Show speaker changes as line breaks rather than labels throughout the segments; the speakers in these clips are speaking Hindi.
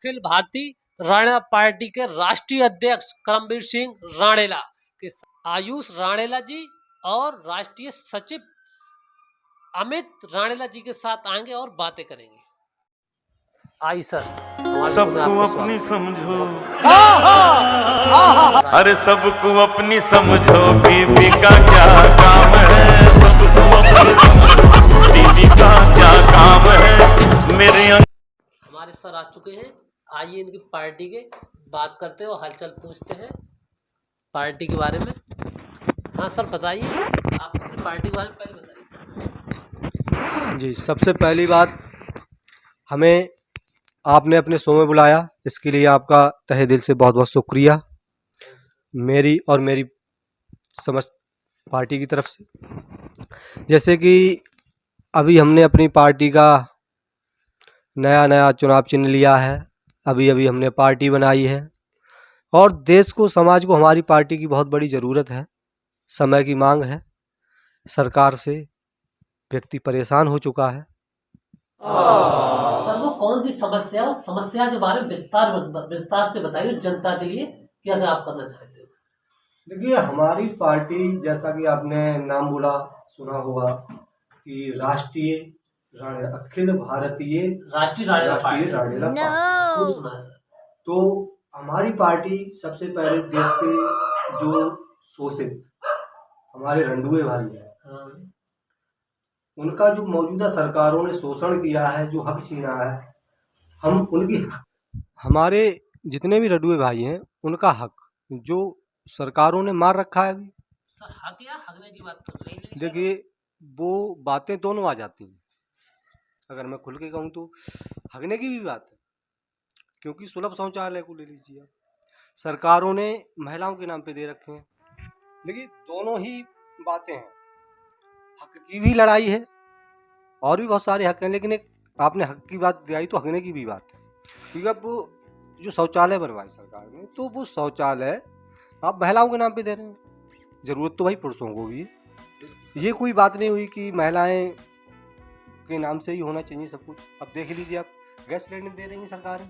अखिल भारतीय राणेला पार्टी के राष्ट्रीय अध्यक्ष करमबीर सिंह राणेला के आयुष राणेला जी और राष्ट्रीय सचिव अमित राणेला जी के साथ आएंगे और बातें करेंगे। आई सर,
सबको अपनी समझो, अरे सबको अपनी समझो, बीबी का क्या काम है, सबको अपनी समझो, बीबी का क्या काम है मेरे।
हमारे सर आ चुके हैं, आइए इनकी पार्टी के बात करते हैं और हलचल पूछते हैं पार्टी के बारे में। हाँ सर बताइए, आप अपनी पार्टी के बारे में पहले बताइए सर।
जी, सबसे पहली बात, हमें आपने अपने शो में बुलाया, इसके लिए आपका तहे दिल से बहुत बहुत शुक्रिया, मेरी और मेरी समस्त पार्टी की तरफ से। जैसे कि अभी हमने अपनी पार्टी का नया चुनाव चिन्ह लिया है, अभी हमने पार्टी बनाई है और देश को, समाज को हमारी पार्टी की बहुत बड़ी ज़रूरत है, समय की मांग है। सरकार से व्यक्ति परेशान हो चुका है।
सर वो कौन सी समस्या, उस समस्या के बारे में विस्तार से बताइए जनता के लिए, क्या क्या आप करना चाहते हो।
देखिए, हमारी पार्टी, जैसा कि आपने नाम बोला, सुना होगा कि अखिल भारतीय राष्ट्रीय राणेला पार्टी। तो हमारी पार्टी सबसे पहले देश के जो शोषित हमारे रंडुए भाई हैं, उनका जो मौजूदा सरकारों ने शोषण किया है, जो हक छीना है, हम उनकी, हमारे जितने भी रंडुए भाई हैं उनका हक जो सरकारों ने मार रखा है अभी।
सर हक या हगने की बात कर रहे हैं?
देखिए, वो बातें दोनों आ जाती हैं। अगर मैं खुल के कहूँ तो हगने की भी बात है, क्योंकि सुलभ शौचालय को ले लीजिए आप, सरकारों ने महिलाओं के नाम पे दे रखे हैं। देखिए, दोनों ही बातें हैं, हक की भी लड़ाई है और भी बहुत सारे हक हैं, लेकिन एक आपने हक की बात दिखाई तो हगने की भी बात है। क्योंकि अब वो जो शौचालय बनवाए सरकार ने, तो वो शौचालय आप महिलाओं के नाम पे दे रहे हैं, ज़रूरत तो भाई पुरुषों को भी है। ये कोई बात नहीं हुई कि महिलाएं के नाम से ही होना चाहिए सब कुछ। अब देख लीजिए, आप गैस सिलेंडर दे रही हैं सरकारें,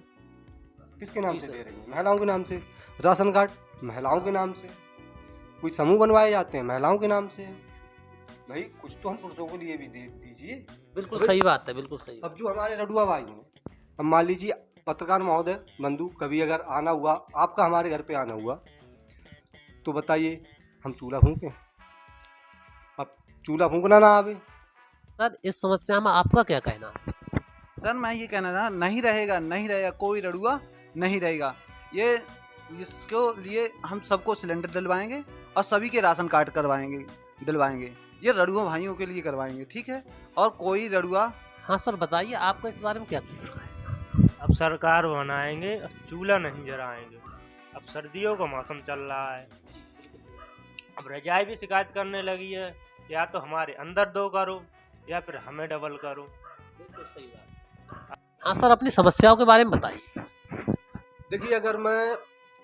किसके नाम से दे रही हैं? महिलाओं के नाम से। राशन कार्ड महिलाओं के नाम से, कोई समूह बनवाए जाते हैं महिलाओं के नाम से। भाई कुछ तो हम पुरुषों के लिए भी दे दीजिए।
बिल्कुल सही बात है, बिल्कुल सही।
अब जो हमारे रडुआ भाई हैं, अब मान लीजिए पत्रकार महोदय बंधु, कभी अगर आना हुआ, आपका हमारे घर पे आना हुआ, तो बताइए हम चूल्हा फूंकें? अब चूल्हा फूंकना ना आवे।
सर इस समस्या में आपका क्या कहना है?
सर मैं ये कहना था, नहीं रहेगा कोई रड़ुआ नहीं रहेगा। ये इसको लिए हम सबको सिलेंडर दिलवाएंगे और सभी के राशन कार्ड दिलवाएंगे। ये रड़ुआ भाइयों के लिए करवाएंगे, ठीक है? और कोई रड़ुआ।
हाँ सर बताइए, आपका इस बारे में क्या कहना है?
अब सरकार बनाएंगे, चूल्हा नहीं जलाएंगे। अब सर्दियों का मौसम चल रहा है, अब रजाई भी शिकायत करने लगी है, या तो हमारे अंदर दो करो या फिर हमें डबल करो।
बिल्कुल सही बात। हाँ सर, अपनी समस्याओं के बारे में बताइए।
देखिए, अगर मैं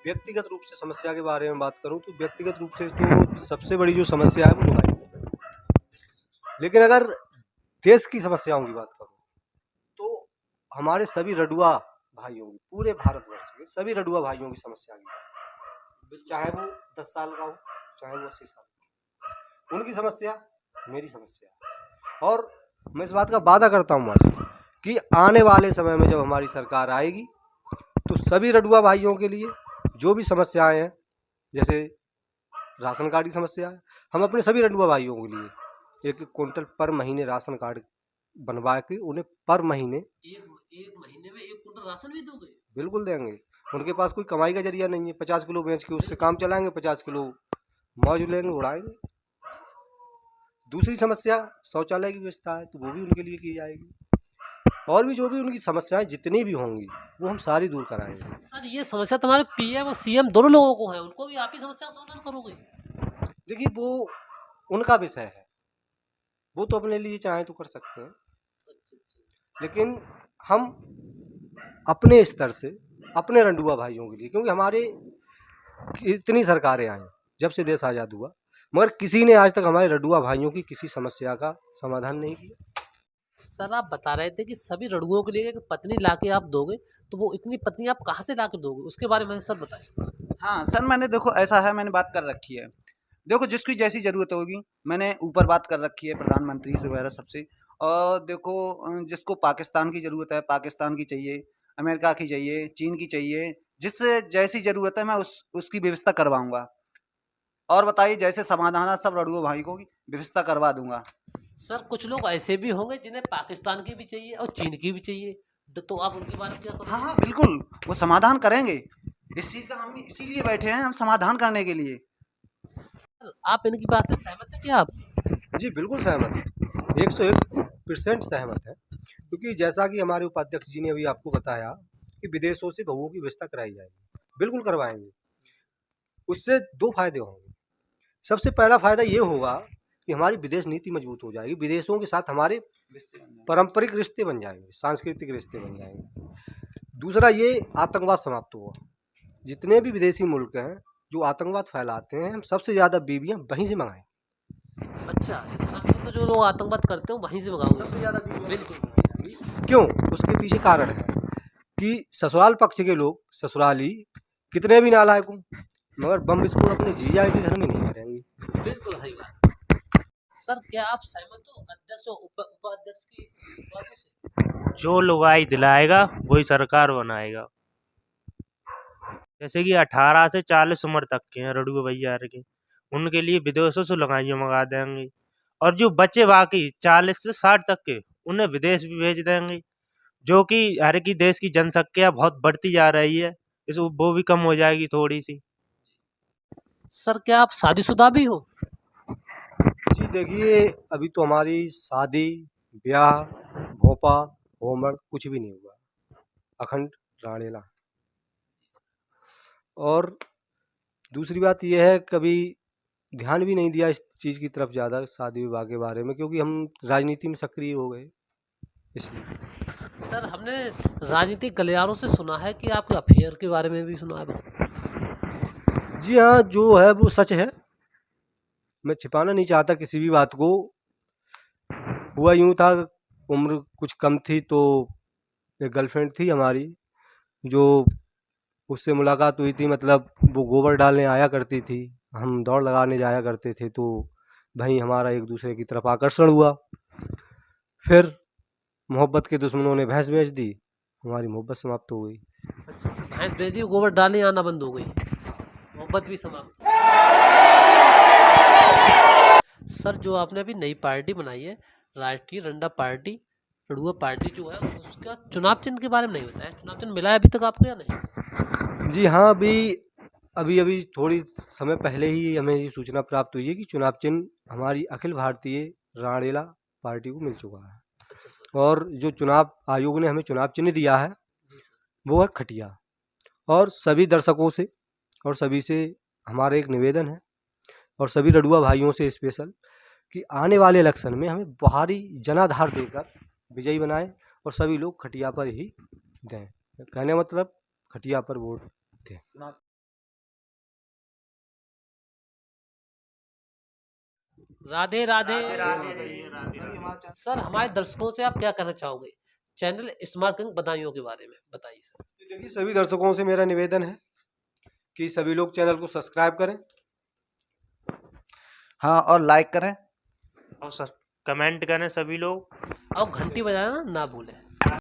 व्यक्तिगत रूप से समस्या के बारे में बात करूं तो व्यक्तिगत रूप से तो सबसे बड़ी जो समस्या है वो लुगाई है। लेकिन अगर देश की समस्याओं की बात करूं तो हमारे सभी रडुआ भाइयों की, पूरे भारतवर्ष के सभी रडुआ भाइयों की समस्या की, चाहे वो 10 साल का हो, चाहे वो 80 साल का, उनकी समस्या मेरी समस्या है। और मैं इस बात का वादा करता हूँ आज कि आने वाले समय में जब हमारी सरकार आएगी तो सभी रडुआ भाइयों के लिए जो भी समस्याएं हैं, जैसे राशन कार्ड की समस्या है, हम अपने सभी रडुआ भाइयों के लिए 1 क्विंटल पर महीने राशन कार्ड बनवा के उन्हें पर महीने
एक महीने में 1 क्विंटल राशन भी दोगे?
बिल्कुल देंगे। उनके पास कोई कमाई का जरिया नहीं है, 50 किलो बेच के उससे काम चलाएंगे, 50 किलो मौज लेंगे, उड़ाएंगे। दूसरी समस्या शौचालय की व्यवस्था है, तो वो भी उनके लिए की जाएगी। और भी जो भी उनकी समस्याएं जितनी भी होंगी वो हम सारी दूर कराएंगे।
सर ये समस्या तुम्हारे पीएम और सीएम दोनों लोगों को है, उनको भी आप ही समस्या का समाधान करोगे?
देखिए, वो उनका विषय है, वो तो अपने लिए चाहे तो कर सकते हैं, लेकिन हम अपने स्तर से अपने रंडुआ भाइयों के लिए, क्योंकि हमारे इतनी सरकारें आई जब से देश आज़ाद हुआ, मगर किसी ने आज तक हमारे रडुआ भाइयों की किसी समस्या का समाधान नहीं किया।
सर आप बता रहे थे कि सभी रड़ुओं के लिए एक पत्नी लाके आप दोगे, तो वो इतनी पत्नी आप कहाँ से लाके दोगे, उसके बारे में सर बताइए।
हाँ सर, मैंने देखो ऐसा है, मैंने बात कर रखी है। देखो जिसकी जैसी ज़रूरत होगी, मैंने ऊपर बात कर रखी है प्रधानमंत्री से वगैरह सबसे। और देखो जिसको पाकिस्तान की ज़रूरत है पाकिस्तान की चाहिए, अमेरिका की चाहिए, चीन की चाहिए, जिससे जैसी ज़रूरत है मैं उसकी व्यवस्था करवाऊंगा। और बताइए जैसे समाधान है सब रड़ुओ भाई को व्यवस्था करवा दूंगा।
सर कुछ लोग ऐसे भी होंगे जिन्हें पाकिस्तान की भी चाहिए और चीन की भी चाहिए, तो आप उनके बारे में क्या
हाँ
करोगे?
हाँ बिल्कुल, वो समाधान करेंगे। इस चीज़ का हम इसीलिए बैठे हैं, हम समाधान करने के लिए।
सर, आप इनकी बात से सहमत है क्या आप?
जी बिल्कुल सहमत है, 101% सहमत है। क्योंकि जैसा कि हमारे उपाध्यक्ष जी ने अभी आपको बताया कि विदेशों से बहुओं की व्यवस्था कराई जाएगी, बिल्कुल करवाएंगे। उससे दो फायदे होंगे। सबसे पहला फायदा ये होगा कि हमारी विदेश नीति मजबूत हो जाएगी, विदेशों के साथ हमारे पारंपरिक रिश्ते बन जाएंगे, सांस्कृतिक रिश्ते बन जाएंगे। दूसरा ये आतंकवाद समाप्त होगा। जितने भी विदेशी मुल्क हैं जो आतंकवाद फैलाते हैं, हम सबसे ज़्यादा बीवियाँ वहीं से मंगाएं।
अच्छा, जहाँ से तो जो लोग आतंकवाद करते हो वहीं से मंगाओगे?
सबसे ज़्यादा बीवियाँ
बिल्कुल।
क्यों? उसके पीछे कारण है कि ससुराल पक्ष के लोग, ससुराली कितने भी नालायक हों, मगर बम विस्फोट अपने जीजा के घर में नहीं करेंगे।
बिल्कुल सही बात। सर क्या आप सहमत हो अध्यक्ष और उपाध्यक्ष की बातों से?
जो लुगाई दिलाएगा वही सरकार बनाएगा। जैसे कि 18 से 40 उम्र तक के हैं रड़ुए भैया के, उनके लिए विदेशों से लुगाइयाँ मंगा देंगे। और जो बच्चे बाकी 40 से 60 तक के, उन्हें विदेश भी भेज देंगे। जो कि हर की देश की जनसंख्या बहुत बढ़ती जा रही है, इस वो भी कम हो जाएगी थोड़ी सी।
सर क्या आप शादीशुदा भी हो?
जी देखिए, अभी तो हमारी शादी, ब्याह, भोपा, होमड़ कुछ भी नहीं हुआ, अखंड राणेला। और दूसरी बात यह है, कभी ध्यान भी नहीं दिया इस चीज़ की तरफ ज़्यादा, शादी विवाह के बारे में, क्योंकि हम राजनीति में सक्रिय हो गए इसलिए।
सर हमने राजनीतिक गलियारों से सुना है कि आपके अफेयर के बारे में भी सुना है बहुत।
जी हाँ, जो है वो सच है, मैं छिपाना नहीं चाहता किसी भी बात को। हुआ यूँ था, उम्र कुछ कम थी तो एक गर्लफ्रेंड थी हमारी, जो उससे मुलाकात हुई थी, मतलब वो गोबर डालने आया करती थी, हम दौड़ लगाने जाया करते थे, तो वहीं हमारा एक दूसरे की तरफ आकर्षण हुआ। फिर मोहब्बत के दुश्मनों ने भैंस बेच दी, हमारी मोहब्बत समाप्त हो गई।
अच्छा, भैंस बेच दी, गोबर डालने आना बंद हो गई, मोहब्बत भी समाप्त। सर जो आपने अभी नई पार्टी बनाई है, राष्ट्रीय रंडा पार्टी, रड़ुआ पार्टी जो है, उसका चुनाव चिन्ह के बारे में नहीं बताया। चुनाव चिन्ह मिला है अभी तक आपको या नहीं?
जी हाँ, अभी थोड़ी समय पहले ही हमें ये सूचना प्राप्त हुई है कि चुनाव चिन्ह हमारी अखिल भारतीय राणेला पार्टी को मिल चुका है।
अच्छा सर।
और जो चुनाव आयोग ने हमें चुनाव चिन्ह दिया है
जी सर।
वो है खटिया। और सभी दर्शकों से और सभी से हमारा एक निवेदन है, और सभी रड़ुआ भाइयों से स्पेशल, कि आने वाले इलेक्शन में हमें भारी जनाधार देकर विजयी बनाएं और सभी लोग खटिया पर ही दें। कहने मतलब खटिया पर वोट दें।
राधे राधे। सर हमारे दर्शकों से आप क्या कहना चाहोगे चैनल स्मार्ट किंग बधाइयों के बारे में, बताइए सर।
देखिए, सभी दर्शकों से मेरा निवेदन है कि सभी लोग चैनल को सब्सक्राइब करें।
हाँ, और लाइक करें।
और कमेंट करें सभी लोग।
और घंटी बजाना ना भूलें।